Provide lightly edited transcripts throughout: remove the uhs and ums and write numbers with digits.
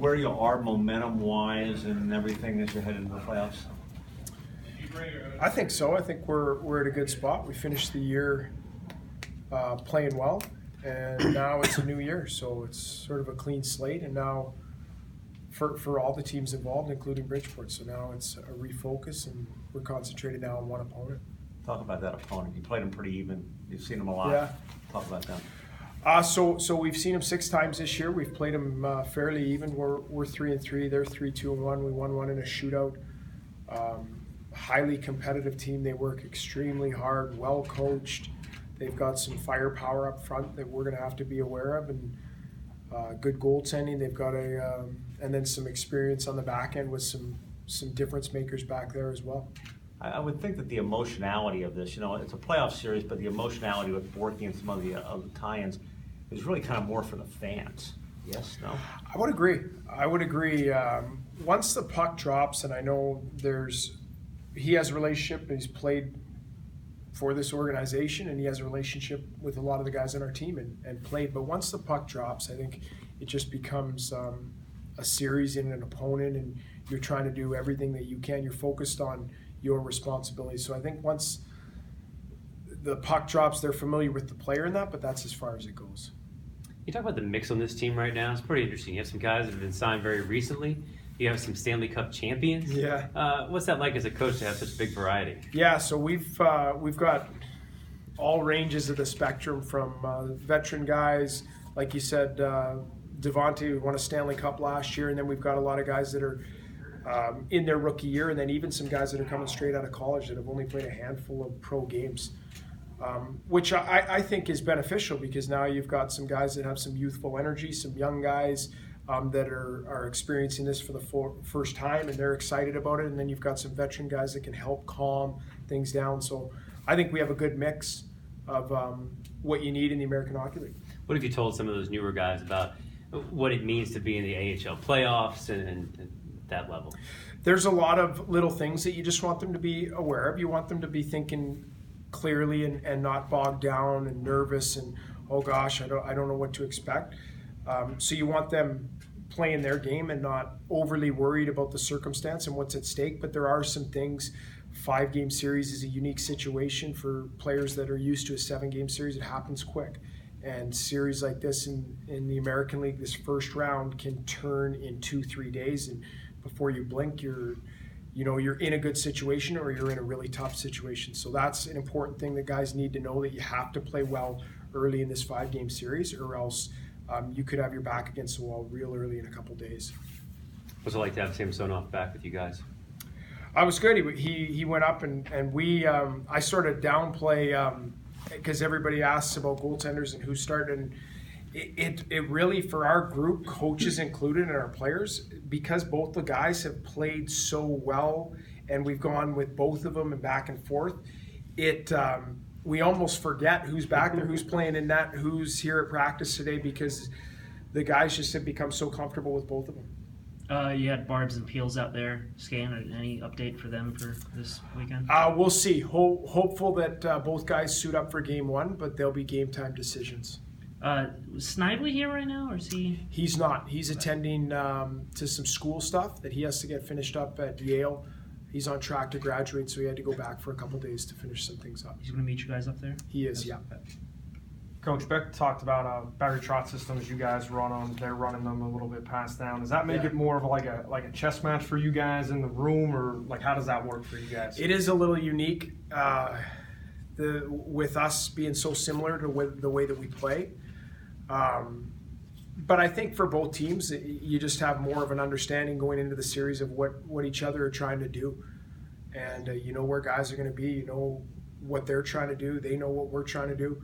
where you are momentum-wise and everything as you're headed into the playoffs? I think so. I think we're at a good spot. We finished the year playing well, and now it's a new year, so it's sort of a clean slate. And now for all the teams involved, including Bridgeport, so now it's a refocus, and we're concentrated now on one opponent. Talk about that opponent. You played them pretty even. You've seen them a lot. Yeah. Talk about them. So we've seen them 6 times this year. We've played them fairly even. We're 3-3. They're 3-2-1. We won one in a shootout. Highly competitive team. They work extremely hard, well coached. They've got some firepower up front that we're going to have to be aware of, and good goaltending. They've got and then some experience on the back end with some difference makers back there as well. I would think that the emotionality of this, it's a playoff series, but the emotionality with Bourque and some of the tie-ins is really kind of more for the fans. Yes, no? I would agree. Once the puck drops, and I know he has a relationship, and he's played for this organization, and he has a relationship with a lot of the guys on our team and played. But once the puck drops, I think it just becomes a series and an opponent, and you're trying to do everything that you can. You're focused on your responsibility. So I think once the puck drops, they're familiar with the player in that, but that's as far as it goes. You talk about the mix on this team right now. It's pretty interesting. You have some guys that have been signed very recently. You have some Stanley Cup champions. Yeah. What's that like as a coach to have such a big variety? Yeah, so we've got all ranges of the spectrum, from veteran guys, like you said, Devontae, who won a Stanley Cup last year, and then we've got a lot of guys that are in their rookie year, and then even some guys that are coming straight out of college that have only played a handful of pro games, which I think is beneficial, because now you've got some guys that have some youthful energy, some young guys that are experiencing this for the first time, and they're excited about it, and then you've got some veteran guys that can help calm things down. So I think we have a good mix of what you need in the American Hockey League. What have you told some of those newer guys about what it means to be in the AHL-Playoffs and that level? There's a lot of little things that you just want them to be aware of. You want them to be thinking clearly and not bogged down and nervous and, oh gosh, I don't know what to expect. So you want them playing their game and not overly worried about the circumstance and what's at stake. But there are some things. 5-game series is a unique situation for players that are used to a 7-game series. It happens quick. And series like this in the American League, this first round can turn in 2-3 days, and before you blink, you're in a good situation or you're in a really tough situation. So that's an important thing that guys need to know, that you have to play well early in this 5-game series, or else you could have your back against the wall real early in a couple days. What's it like to have Samsonov back with you guys? I was good. He went up and I sort of downplay because everybody asks about goaltenders and who started. And it really, for our group, coaches included and our players, because both the guys have played so well and we've gone with both of them and back and forth, we almost forget who's back there, who's playing in net, who's here at practice today, because the guys just have become so comfortable with both of them. You had Barbs and Peels out there skating. Any update for them for this weekend? We'll see. Hopeful that both guys suit up for game 1, but they'll be game time decisions. Was Snively here right now, or is he? He's not. He's attending to some school stuff that he has to get finished up at Yale. He's on track to graduate, so he had to go back for a couple days to finish some things up. He's going to meet you guys up there? He is, yeah. Coach Beck talked about Barry Trotz systems you guys run on. They're running them a little bit past down. Does that make it more of like a chess match for you guys in the room, or like how does that work for you guys? It is a little unique with us being so similar to the way that we play. But I think for both teams, you just have more of an understanding going into the series of what each other are trying to do. And you know where guys are going to be. You know what they're trying to do. They know what we're trying to do.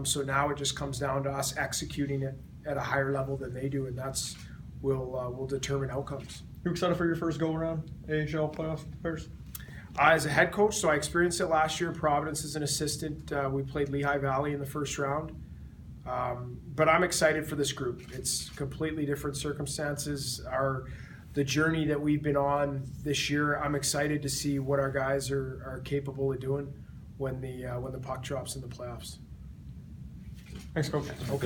So now it just comes down to us executing it at a higher level than they do, and that's will determine outcomes. You excited for your first go-around AHL-Playoffs Bears? As a head coach, so I experienced it last year. Providence as an assistant. We played Lehigh Valley in the first round. But I'm excited for this group. It's completely different circumstances. The journey that we've been on this year, I'm excited to see what our guys are capable of doing when the puck drops in the playoffs. Thanks, Coach. Okay.